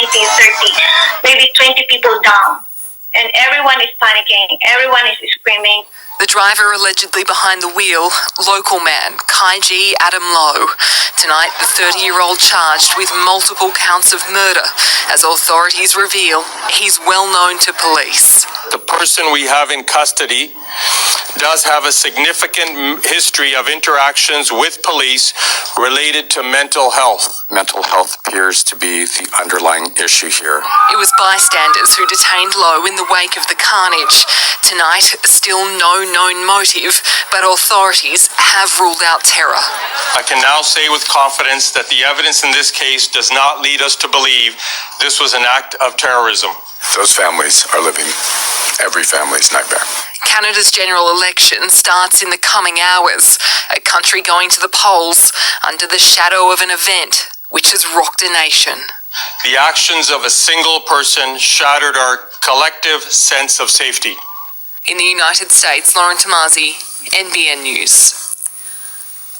20, 30, maybe 20 people down. And everyone is panicking. Everyone is screaming. The driver allegedly behind the wheel, local man Kaiji Adam Lowe. Tonight, the 30-year-old charged with multiple counts of murder. As authorities reveal, he's well known to police. The person we have in custody does have a significant history of interactions with police related to mental health. Mental health appears to be the underlying issue here. It was bystanders who detained Lowe in the wake of the carnage. Tonight, still no known motive, but authorities have ruled out terror. I can now say with confidence that the evidence in this case does not lead us to believe this was an act of terrorism. Those families are living every family's nightmare. Canada's general election starts in the coming hours, a country going to the polls under the shadow of an event which has rocked a nation. The actions of a single person shattered our collective sense of safety. In the United States, Lauren Tomazi, NBN News.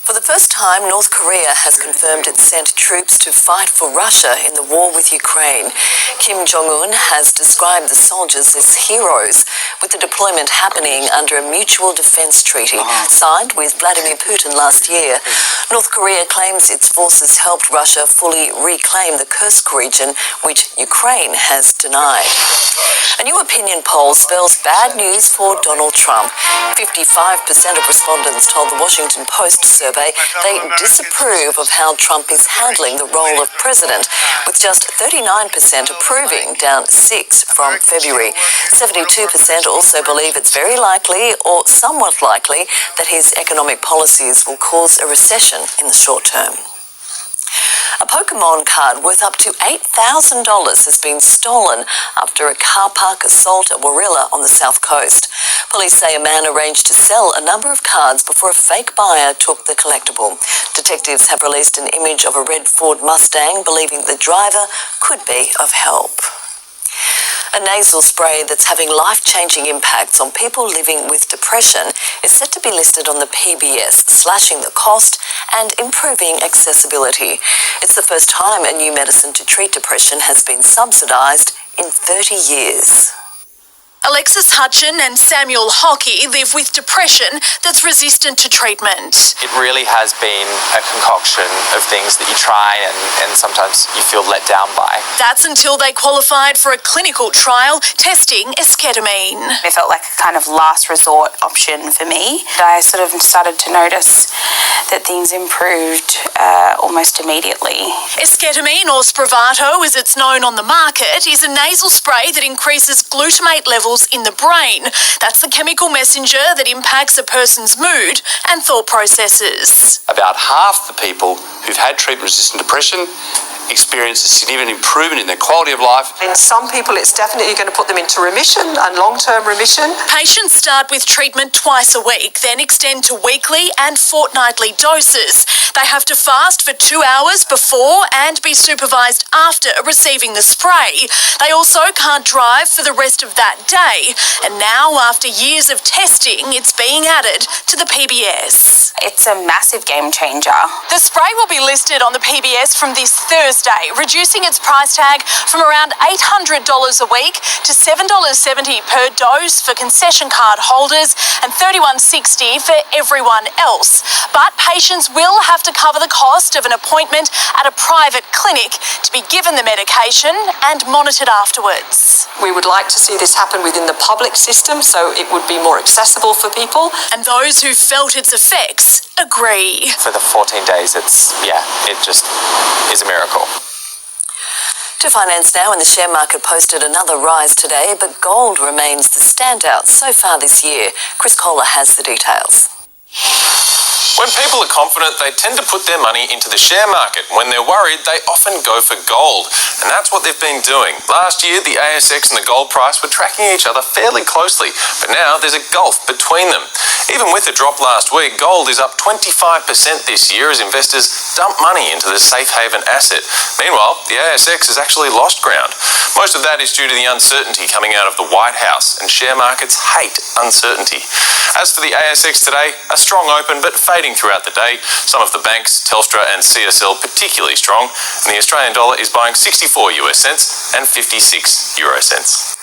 For the first time, North Korea has confirmed it sent troops to fight for Russia in the war with Ukraine. Kim Jong-un has described the soldiers as heroes, with the deployment happening under a mutual defense treaty signed with Vladimir Putin last year. North Korea claims its forces helped Russia fully reclaim the Kursk region, which Ukraine has denied. A new opinion poll spells bad news for Donald Trump. 55% of respondents told the Washington Post survey they disapprove of how Trump is handling the role of president, with just 39% approving, down 6 from February. 72% also believe it's very likely or somewhat likely that his economic policies will cause a recession in the short term. A Pokemon card worth up to $8,000 has been stolen after a car park assault at Warilla on the south coast. Police say a man arranged to sell a number of cards before a fake buyer took the collectible. Detectives have released an image of a red Ford Mustang, believing the driver could be of help. A nasal spray that's having life-changing impacts on people living with depression is set to be listed on the PBS, slashing the cost and improving accessibility. It's the first time a new medicine to treat depression has been subsidised in 30 years. Alexis Hutchin and Samuel Hockey live with depression that's resistant to treatment. It really has been a concoction of things that you try and sometimes you feel let down by. That's until they qualified for a clinical trial testing esketamine. It felt like a kind of last resort option for me. I sort of started to notice that things improved almost immediately. Esketamine, or Spravato as it's known on the market, is a nasal spray that increases glutamate levels in the brain. That's the chemical messenger that impacts a person's mood and thought processes. About half the people who've had treatment-resistant depression experience a significant improvement in their quality of life. In some people, it's definitely going to put them into remission and long-term remission. Patients start with treatment twice a week, then extend to weekly and fortnightly doses. They have to fast for 2 hours before and be supervised after receiving the spray. They also can't drive for the rest of that day. And now, after years of testing, it's being added to the PBS. It's a massive game changer. The spray will be listed on the PBS from this Thursday, reducing its price tag from around $800 a week to $7.70 per dose for concession card holders and $31.60 for everyone else. But patients will have to cover the cost of an appointment at a private clinic to be given the medication and monitored afterwards. We would like to see this happen within the public system so it would be more accessible for people. And those who felt its effects agree. For the 14 days, it just is a miracle. To finance now, and the share market posted another rise today, but gold remains the standout so far this year. Chris Kohler has the details. When people are confident, they tend to put their money into the share market. When they're worried, they often go for gold. And that's what they've been doing. Last year, the ASX and the gold price were tracking each other fairly closely, but now there's a gulf between them. Even with the drop last week, gold is up 25% this year as investors dump money into the safe haven asset. Meanwhile, the ASX has actually lost ground. Most of that is due to the uncertainty coming out of the White House, and share markets hate uncertainty. As for the ASX today, a strong open but fading trading throughout the day. Some of the banks, Telstra and CSL, particularly strong, and the Australian dollar is buying 64 US cents and 56 euro cents.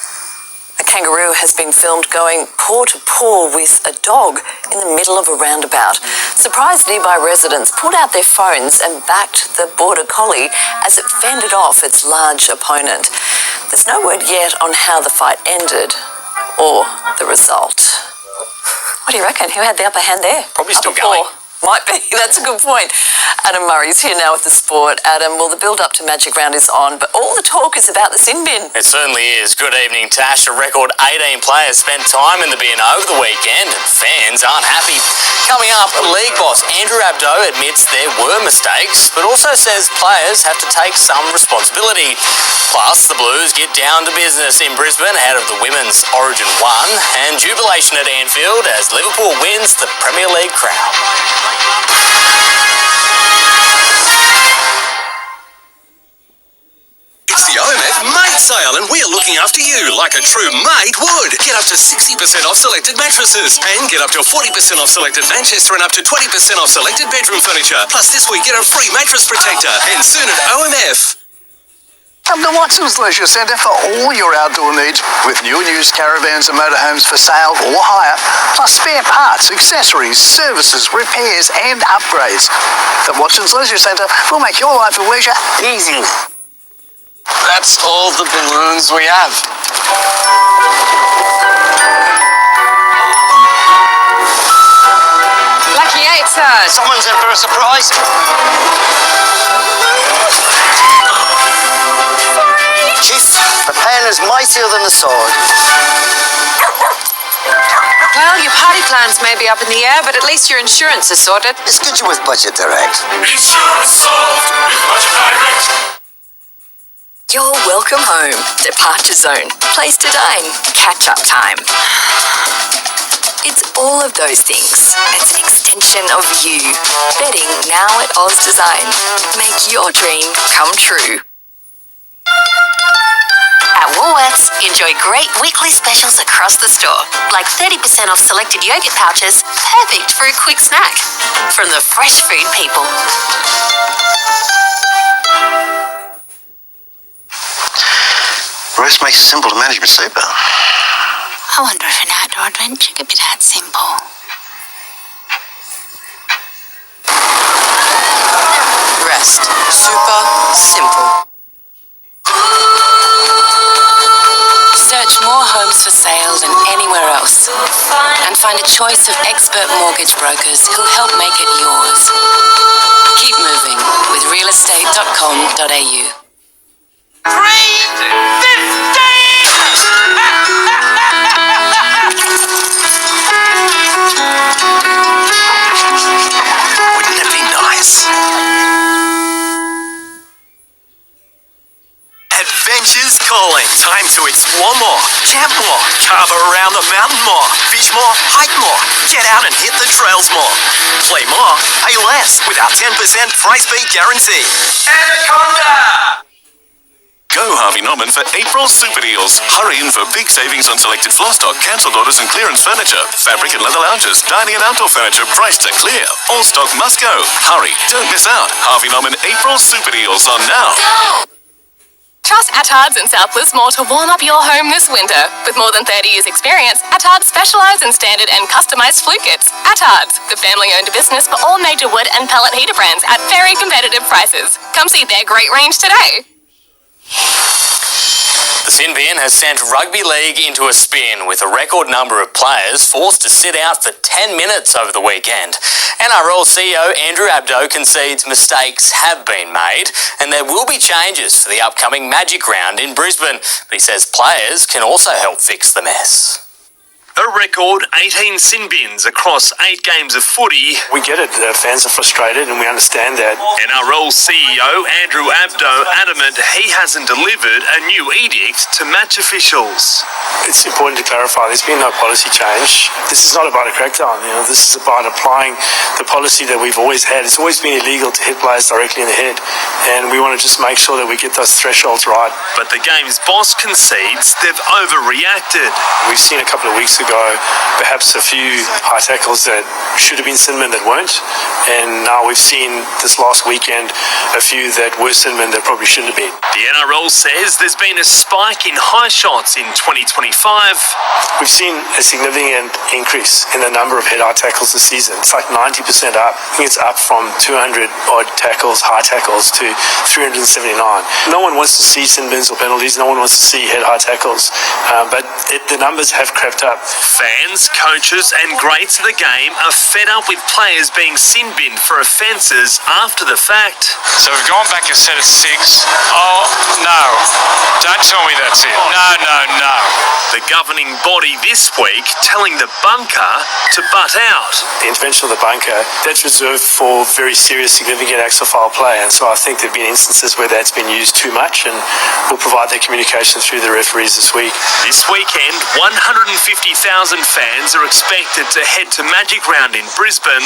A kangaroo has been filmed going paw to paw with a dog in the middle of a roundabout. Surprised nearby residents pulled out their phones and backed the border collie as it fended off its large opponent. There's no word yet on how the fight ended or the result. What do you reckon? Who had the upper hand there? Probably still going. Might be. That's a good point. Adam Murray's here now with the sport. Adam, well, the build-up to Magic Round is on, but all the talk is about the sin bin. It certainly is. Good evening, Tash. A record 18 players spent time in the bin over the weekend, and fans aren't happy. Coming up, league boss Andrew Abdo admits there were mistakes, but also says players have to take some responsibility. Plus, the Blues get down to business in Brisbane ahead of the Women's Origin 1, and jubilation at Anfield as Liverpool wins the Premier League crown. It's the OMF Mate Sale and we're looking after you like a true mate would. Get up to 60% off selected mattresses and get up to 40% off selected Manchester and up to 20% off selected bedroom furniture. Plus this week get a free mattress protector and soon at OMF. Come to Watson's Leisure Centre for all your outdoor needs with new and used caravans and motorhomes for sale or hire, plus spare parts, accessories, services, repairs and upgrades. The Watson's Leisure Centre will make your life of leisure easy. That's all the balloons we have. Lucky eight, sir. Someone's in for a surprise. Chief, the pen is mightier than the sword. Well, your party plans may be up in the air, but at least your insurance is sorted. It's good you're with Budget Direct. Insurance solved with Budget Direct. You're welcome home. Departure zone. Place to dine. Catch-up time. It's all of those things. It's an extension of you. Betting now at Oz Design. Make your dream come true. At Woolworths, enjoy great weekly specials across the store, like 30% off selected yogurt pouches, perfect for a quick snack. From the fresh food people. Roast makes it simple to manage with super. I wonder if an outdoor adventure could be that simple. Rest. Super simple. Search more homes for sale than anywhere else and find a choice of expert mortgage brokers who'll help make it yours. Keep moving with realestate.com.au. Wouldn't it be nice? Adventure's calling. Time to explore more, camp more, carve around the mountain more, fish more, hike more, get out and hit the trails more. Play more, pay less with our 10% price beat guarantee. Anaconda! Go Harvey Norman for April super deals. Hurry in for big savings on selected floor stock, cancelled orders and clearance furniture. Fabric and leather lounges, dining and outdoor furniture priced to clear. All stock must go. Hurry, don't miss out. Harvey Norman April super deals on now. Trust Attards in South Lismore to warm up your home this winter. With more than 30 years' experience, Attards specialise in standard and customised flue kits. Attards, the family-owned business for all major wood and pellet heater brands at very competitive prices. Come see their great range today. The sin bin has sent rugby league into a spin with a record number of players forced to sit out for 10 minutes over the weekend. NRL CEO Andrew Abdo concedes mistakes have been made and there will be changes for the upcoming Magic Round in Brisbane, but he says players can also help fix the mess. A record 18 sin bins across 8 games of footy. We get it, the fans are frustrated and we understand that. NRL CEO Andrew Abdo adamant he hasn't delivered a new edict to match officials. It's important to clarify there's been no policy change. This is not about a crackdown, this is about applying the policy that we've always had. It's always been illegal to hit players directly in the head and we want to just make sure that we get those thresholds right. But the game's boss concedes they've overreacted. We've seen a couple of weeks ago ago, perhaps a few high tackles that should have been Sinman that weren't, and now we've seen this last weekend a few that were Sinman that probably shouldn't have been. The NRL says there's been a spike in high shots in 2025. We've seen a significant increase in the number of head-high tackles this season. It's like 90% up. I think it's up from 200-odd tackles, high tackles, to 379. No one wants to see sin bins or penalties. No one wants to see head-high tackles. But the numbers have crept up. Fans, coaches and greats of the game are fed up with players being sin-binned for offences after the fact. So we've gone back a set of 6. Oh, no. Don't tell me that's it. No. The governing body this week telling the bunker to butt out. The intervention of the bunker, that's reserved for very serious, significant acts of foul play. And so I think there have been instances where that's been used too much, and we'll provide that communication through the referees this week. This weekend, 150,000 fans are expected to head to Magic Round in Brisbane.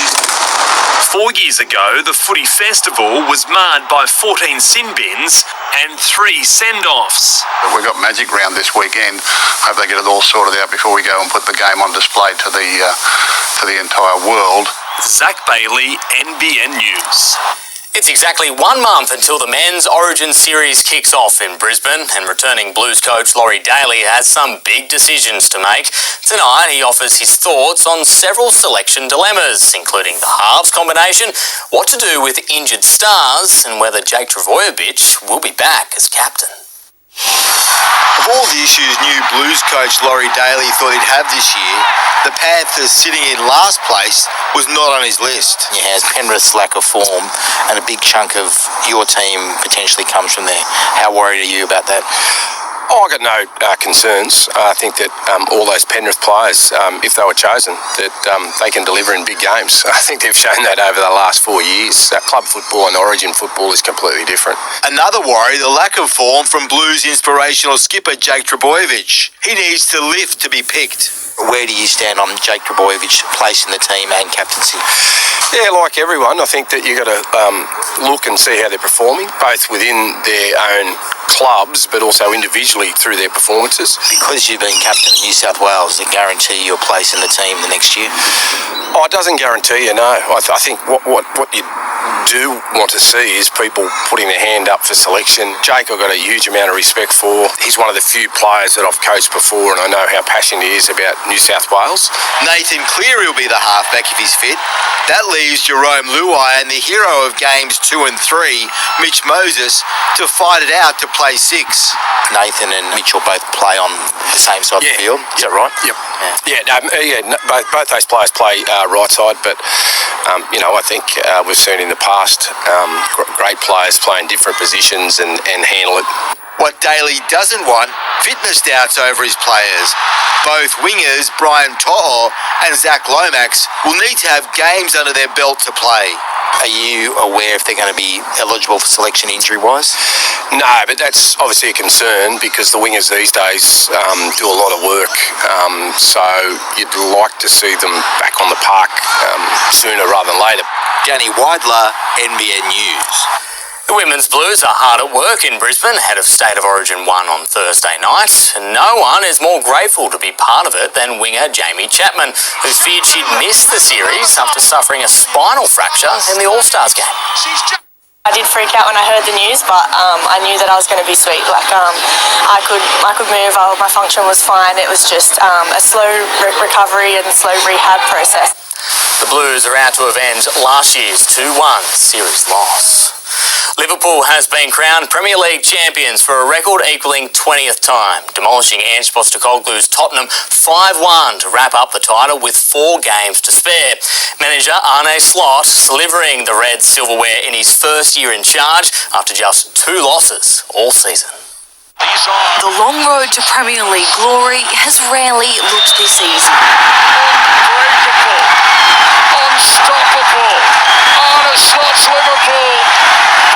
4 years ago, the footy festival was marred by 14 sin bins and 3 send-offs. We've got Magic Round this weekend. Hope they get it all sorted out before we go and put the game on display to the entire world. Zach Bailey, NBN News. It's exactly 1 month until the Men's Origin Series kicks off in Brisbane, and returning Blues coach Laurie Daly has some big decisions to make. Tonight he offers his thoughts on several selection dilemmas, including the halves combination, what to do with injured stars, and whether Jake Trbojevic will be back as captain. Of all the issues new Blues coach Laurie Daly thought he'd have this year, the Panthers sitting in last place was not on his list. Yeah, Penrith's lack of form, and a big chunk of your team potentially comes from there. How worried are you about that? Oh, I've got no concerns. I think that all those Penrith players, if they were chosen, that they can deliver in big games. I think they've shown that over the last 4 years. Club football and Origin football is completely different. Another worry, the lack of form from Blues inspirational skipper Jake Trbojevic. He needs to lift to be picked. Where do you stand on Jake Trbojevic's place in the team and captaincy? Yeah, like everyone, I think that you've got to look and see how they're performing, both within their own clubs, but also individually through their performances. Because you've been captain of New South Wales, does it guarantee your place in the team the next year? Oh, it doesn't guarantee you, no. I think what you do want to see is people putting their hand up for selection. Jake, I've got a huge amount of respect for. He's one of the few players that I've coached before, and I know how passionate he is about New South Wales. Nathan Cleary will be the halfback if he's fit. That leaves Jerome Luai and the hero of games 2 and 3, Mitch Moses, to fight it out to play 6. Nathan and Mitchell both play on the same side of the field. Is that right? Yep. Both those players play right side, but I think we've seen in the past great players playing different positions and handle it. What Daly doesn't want, fitness doubts over his players. Both wingers, Brian To'o and Zach Lomax, will need to have games under their belt to play. Are you aware if they're going to be eligible for selection injury-wise? No, but that's obviously a concern because the wingers these days do a lot of work. So you'd like to see them back on the park sooner rather than later. Danny Weidler, NBN News. The Women's Blues are hard at work in Brisbane ahead of State of Origin 1 on Thursday night, and no one is more grateful to be part of it than winger Jamie Chapman, who feared she'd miss the series after suffering a spinal fracture in the All-Stars game. I did freak out when I heard the news, but I knew that I was going to be sweet. I could move, my function was fine. It was just a slow recovery and slow rehab process. The Blues are out to avenge last year's 2-1 series loss. Liverpool has been crowned Premier League champions for a record equalling 20th time, demolishing Ange Postecoglou's Tottenham 5-1 to wrap up the title with 4 games to spare. Manager Arne Slot delivering the Reds silverware in his first year in charge after just 2 losses all season. The long road to Premier League glory has rarely looked this easy. Unbreakable, unstoppable, Arne Slot's Liverpool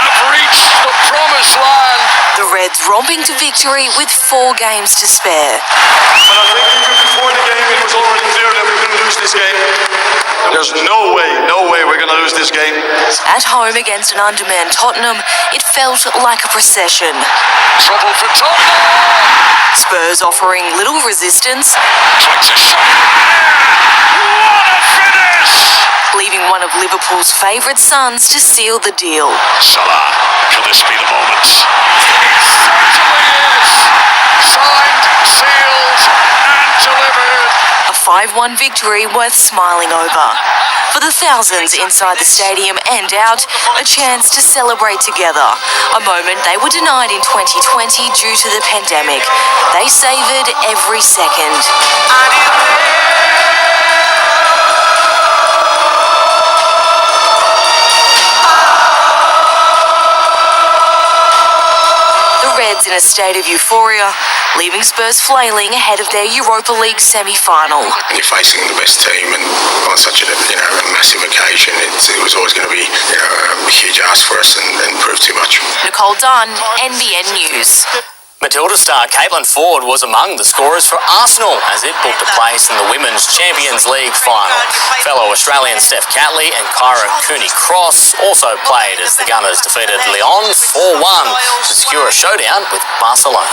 have reached the promised land. The Reds romping to victory with 4 games to spare. But I think even before the game it was already clear that we're going to lose this game. There's no way we're going to lose this game. At home against an undermanned Tottenham, it felt like a procession. Trouble for Tottenham! Spurs offering little resistance, Flicks a shot. What a finish! leaving one of Liverpool's favourite sons to seal the deal. Salah, could this be the moment? It certainly is! Signed, sealed, and delivered. A 5-1 victory worth smiling over. For the thousands inside the stadium and out, a chance to celebrate together. A moment they were denied in 2020 due to the pandemic. They savoured every second. In a state of euphoria, leaving Spurs flailing ahead of their Europa League semi-final. When you're facing the best team and on such a massive occasion, it was always going to be a huge ask for us and prove too much. Nicole Dunn, NBN News. Matilda star Caitlin Ford was among the scorers for Arsenal as it booked a place in the Women's Champions League final. Fellow Australians Steph Catley and Kyra Cooney-Cross also played as the Gunners defeated Lyon 4-1 to secure a showdown with Barcelona.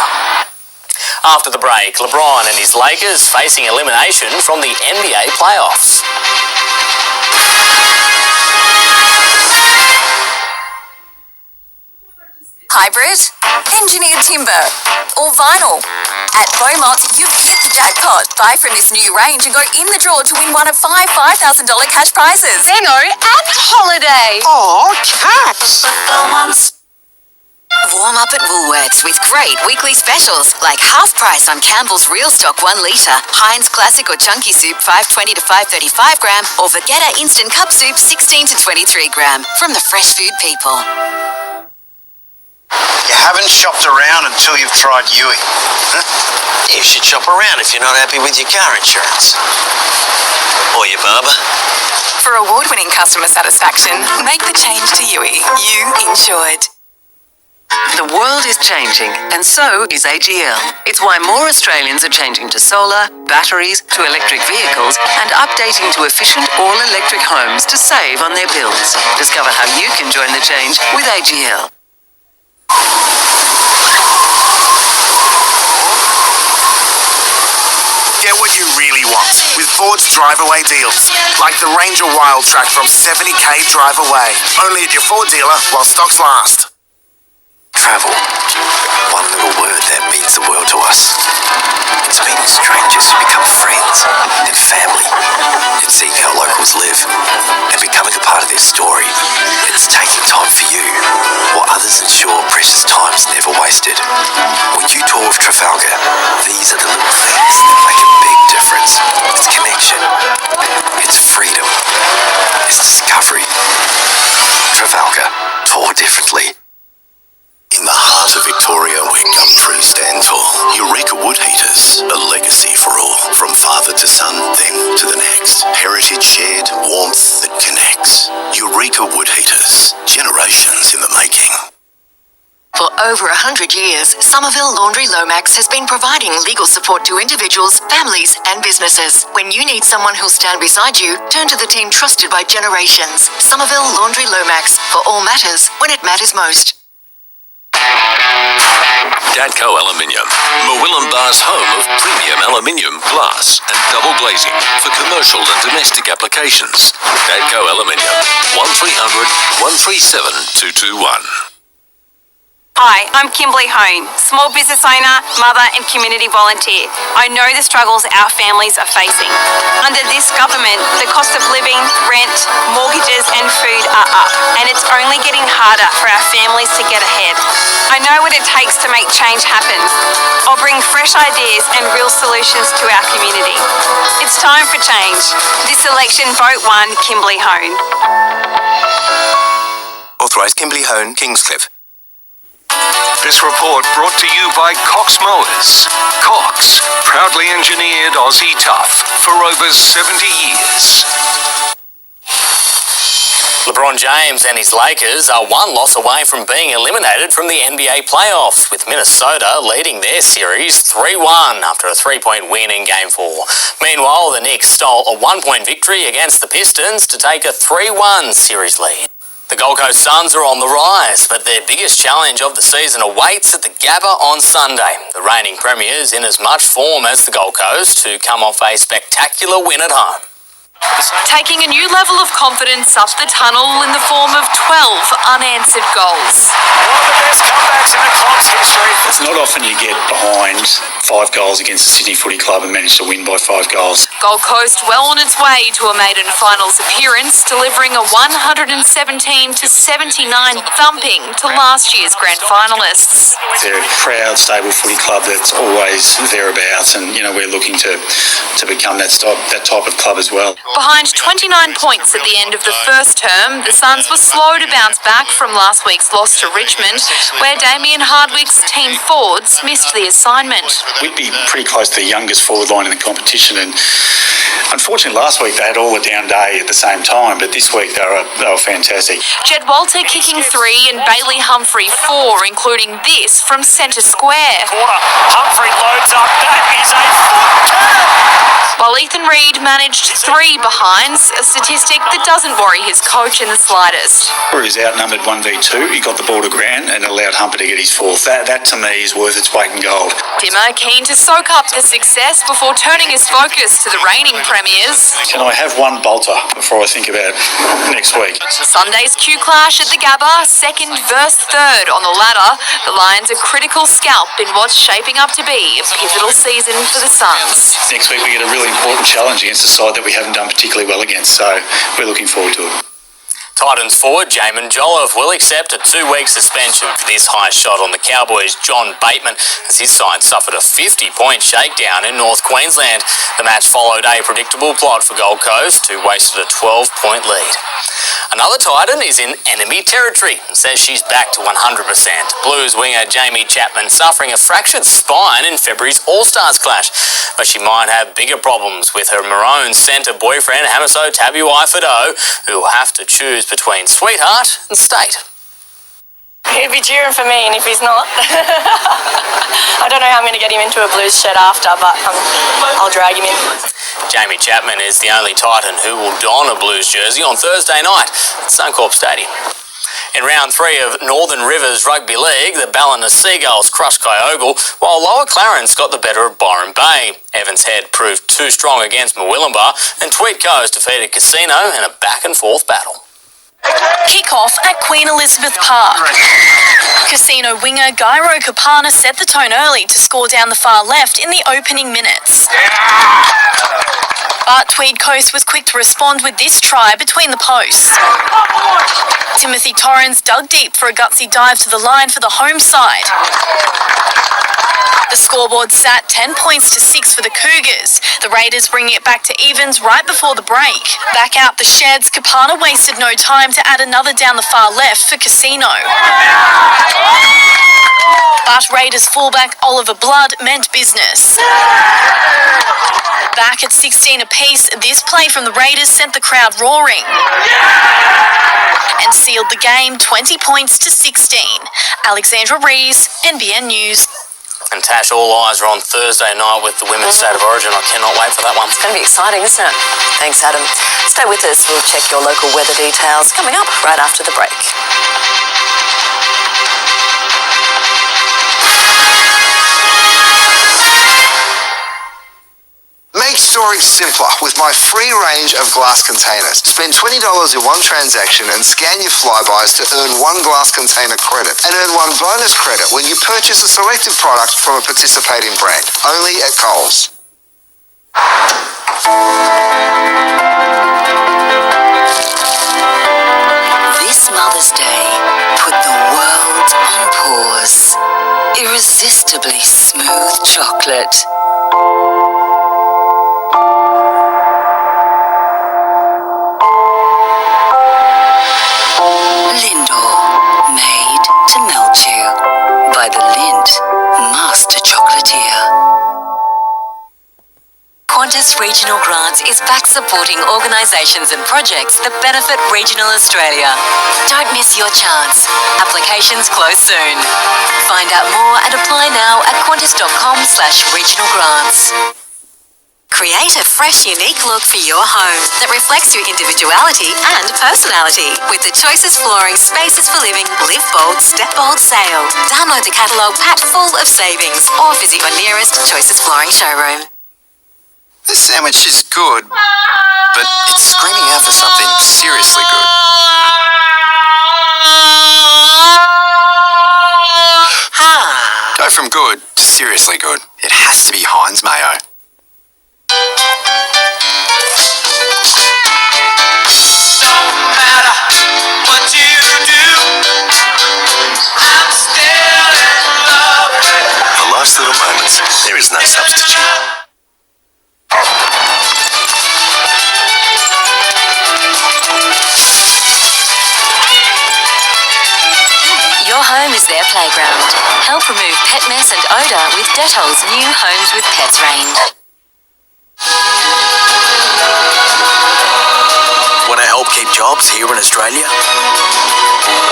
After the break, LeBron and his Lakers facing elimination from the NBA playoffs. Hybrid, engineered timber, or vinyl. At Beaumont, you've hit the jackpot. Buy from this new range and go in the draw to win one of $5,000 cash prizes. Benno and holiday. Oh, cats. Warm up at Woolworths with great weekly specials like half price on Campbell's Real Stock 1 litre, Heinz Classic or Chunky Soup 520 to 535 gram, or Vegeta Instant Cup Soup 16 to 23 gram from the fresh food people. You haven't shopped around until you've tried Yui. Huh? You should shop around if you're not happy with your car insurance. Or your barber. For award-winning customer satisfaction, make the change to Yui. You insured. The world is changing, and so is AGL. It's why more Australians are changing to solar, batteries, to electric vehicles, and updating to efficient all-electric homes to save on their bills. Discover how you can join the change with AGL. Get what you really want with Ford's Drive Away deals. Like the Ranger Wild Track from 70k Drive Away. Only at your Ford dealer while stocks last. Travel. One little word that means the world to us. It's meeting strangers who become friends and family. It's seeing how locals live and becoming a part of their story. It's taking time for you, while others ensure precious time's never wasted. When you tour with Trafalgar, these are the little things that make a big difference. It's connection. It's freedom. It's discovery. Trafalgar. Tour differently. In the heart of Victoria, where gum trees stand tall, Eureka Wood Heaters, a legacy for all. From father to son, then to the next. Heritage shared, warmth that connects. Eureka Wood Heaters, generations in the making. For over 100 years, Somerville Laundry Lomax has been providing legal support to individuals, families and businesses. When you need someone who'll stand beside you, turn to the team trusted by generations. Somerville Laundry Lomax, for all matters when it matters most. Dadco Aluminium, Murwillumbah's home of premium aluminium, glass and double glazing for commercial and domestic applications. Dadco Aluminium, 1300 137 221. Hi, I'm Kimberly Hone, small business owner, mother and community volunteer. I know the struggles our families are facing. Under this government, the cost of living, rent, mortgages and food are up, and it's only getting harder for our families to get ahead. I know what it takes to make change happen. I'll bring fresh ideas and real solutions to our community. It's time for change. This election, vote 1 Kimberly Hone. Authorised Kimberly Hone, Kingscliff. This report brought to you by Cox Mowers. Cox, proudly engineered Aussie tough for over 70 years. LeBron James and his Lakers are one loss away from being eliminated from the NBA playoffs, with Minnesota leading their series 3-1 after a 3-point win in Game 4. Meanwhile, the Knicks stole a 1-point victory against the Pistons to take a 3-1 series lead. The Gold Coast Suns are on the rise, but their biggest challenge of the season awaits at the Gabba on Sunday. The reigning premiers in as much form as the Gold Coast to come off a spectacular win at home. Taking a new level of confidence up the tunnel in the form of 12 unanswered goals. One of the best comebacks in the club's history. It's not often you get behind 5 goals against the Sydney Footy Club and manage to win by 5 goals. Gold Coast well on its way to a maiden finals appearance, delivering a 117-79 thumping to last year's grand finalists. They're a proud, stable footy club that's always thereabouts, and we're looking to become that type of club as well. Behind 29 points at the end of the first term, the Suns were slow to bounce back from last week's loss to Richmond, where Damien Hardwick's team forwards missed the assignment. We'd be pretty close to the youngest forward line in the competition, and unfortunately last week they had all a down day at the same time, but this week they were fantastic. Jed Walter kicking 3 and Bailey Humphrey 4, including this from centre square. Humphrey loads up, that is a foot turn! While Ethan Reid managed 3 behinds, a statistic that doesn't worry his coach in the slightest. He was outnumbered 1v2, he got the ball to ground and allowed Humper to get his 4th. That to me is worth its weight in gold. Dimmer keen to soak up the success before turning his focus to the reigning premiers. Can I have one bolter before I think about next week? Sunday's Q clash at the Gabba, 2nd versus 3rd on the ladder. The Lions a critical scalp in what's shaping up to be a pivotal season for the Suns. Next week we get a really important challenge against a side that we haven't done particularly well against, so we're looking forward to it. Titans forward Jamin Jolliffe will accept a 2-week suspension for this high shot on the Cowboys' John Bateman as his side suffered a 50-point shakedown in North Queensland. The match followed a predictable plot for Gold Coast, who wasted a 12-point lead. Another Titan is in enemy territory and says she's back to 100%. Blues winger Jamie Chapman suffering a fractured spine in February's All-Stars clash, but she might have bigger problems with her Maroon centre boyfriend Hamiso Tabuai-Fidow, who will have to choose between sweetheart and state. He'd be cheering for me, and if he's not, I don't know how I'm going to get him into a Blues shed after, but I'll drag him in. Jamie Chapman is the only Titan who will don a Blues jersey on Thursday night at Suncorp Stadium. In round 3 of Northern Rivers Rugby League, the Ballina Seagulls crushed Kyogle, while Lower Clarence got the better of Byron Bay. Evans Head proved too strong against Murwillumbah, and Tweed Coast defeated Casino in a back-and-forth battle. Kick-off at Queen Elizabeth Park. Casino winger Gairo Kapana set the tone early to score down the far left in the opening minutes. But Tweed Coast was quick to respond with this try between the posts. Timothy Torrens dug deep for a gutsy dive to the line for the home side. The scoreboard sat 10 points to 6 for the Cougars. The Raiders bringing it back to evens right before the break. Back out the sheds, Kapana wasted no time to add another down the far left for Casino. But Raiders fullback Oliver Blood meant business. Back at 16 apiece, this play from the Raiders sent the crowd roaring and sealed the game 20 points to 16. Alexandra Rees, NBN News. And Tash, all eyes are on Thursday night with the Women's State of Origin. I cannot wait for that one. It's going to be exciting, isn't it? Thanks, Adam. Stay with us. We'll check your local weather details coming up right after the break. Make storage simpler with my free range of glass containers. Spend $20 in one transaction and scan your flybys to earn 1 glass container credit and earn 1 bonus credit when you purchase a selected product from a participating brand. Only at Coles. This Mother's Day, put the world on pause. Irresistibly smooth chocolate. Made to melt you by the Lindt Master Chocolatier. Qantas Regional Grants is back supporting organisations and projects that benefit regional Australia. Don't miss your chance. Applications close soon. Find out more and apply now at qantas.com/regionalgrants. Create a fresh, unique look for your home that reflects your individuality and personality with the Choices Flooring Spaces for Living Live Bold, Step Bold sale. Download the catalogue packed full of savings or visit your nearest Choices Flooring showroom. This sandwich is good, but it's screaming out for something seriously good. Go from good to seriously good. It has to be Heinz mayo. For life's little moments, there is no substitute. Your home is their playground. Help remove pet mess and odour with Dettol's new Homes with Pets range. Want to help keep jobs here in Australia?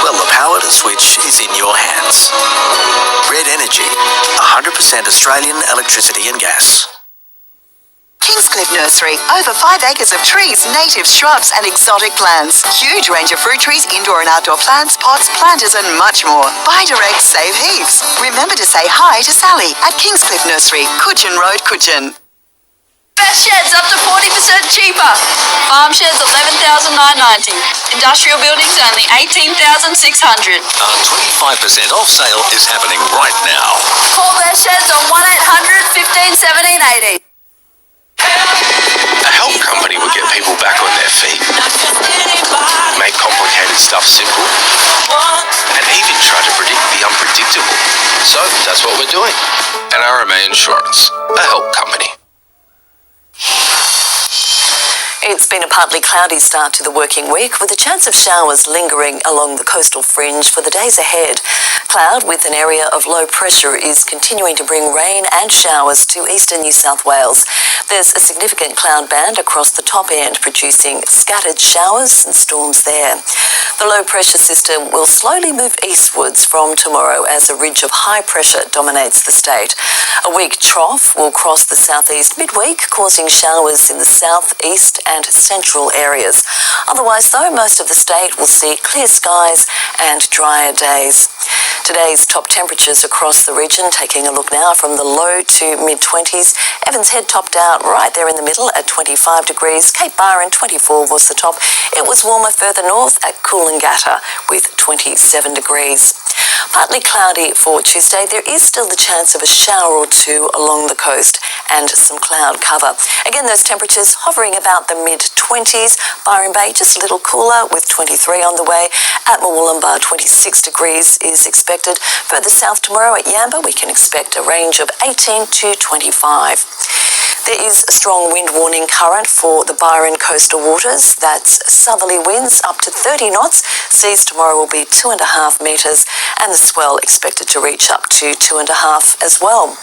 Well, the power to switch is in your hands. Red Energy, 100% Australian electricity and gas. Kingscliff Nursery. Over 5 acres of trees, native shrubs and exotic plants. Huge range of fruit trees, indoor and outdoor plants, pots, planters and much more. Buy direct, save heaps. Remember to say hi to Sally at Kingscliff Nursery, Coogin Road, Coogin. Best sheds up to 40% cheaper. Farm sheds $11,990. Industrial buildings only $18,600. Our 25% off sale is happening right now. Call Best Sheds on 1-800-15 1780. A help company would get people back on their feet, make complicated stuff simple, and even try to predict the unpredictable. So that's what we're doing. NRMA Insurance, a help company. It's been a partly cloudy start to the working week with a chance of showers lingering along the coastal fringe for the days ahead. Cloud with an area of low pressure is continuing to bring rain and showers to eastern New South Wales. There's a significant cloud band across the top end producing scattered showers and storms there. The low pressure system will slowly move eastwards from tomorrow as a ridge of high pressure dominates the state. A weak trough will cross the southeast midweek, causing showers in the south, east and central areas. Otherwise, though, most of the state will see clear skies and drier days. Today's top temperatures across the region, taking a look now from the low to mid-20s. Evans Head topped out right there in the middle at 25 degrees. Cape Byron, 24 was the top. It was warmer further north at Coolangatta with 27 degrees. Partly cloudy for Tuesday. There is still the chance of a shower or two along the coast and some cloud cover. Again, those temperatures hovering about the mid-20s. Byron Bay just a little cooler with 23 on the way. At Murwillumbah, 26 degrees is expected. Further south tomorrow at Yamba, we can expect a range of 18 to 25. There is a strong wind warning current for the Byron coastal waters. That's southerly winds up to 30 knots. Seas tomorrow will be 2.5 metres and the swell expected to reach up to 2.5 as well.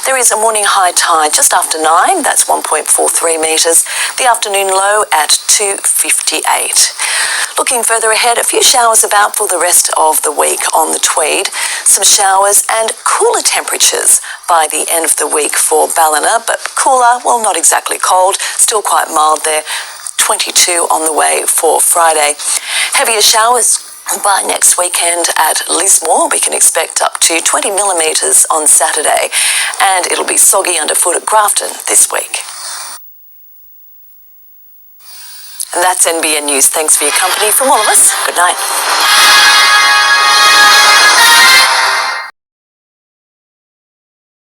There is a morning high tide just after 9. That's 1.43 metres. The afternoon low at 2:58. Looking further ahead, a few showers about for the rest of the week on the Tweed. Some showers and cooler temperatures by the end of the week for Ballina, but cooler, well, not exactly cold, still quite mild there. 22 on the way for Friday. Heavier showers by next weekend at Lismore. We can expect up to 20 millimetres on Saturday, and it'll be soggy underfoot at Grafton this week. And that's NBN News. Thanks for your company. From all of us, good night.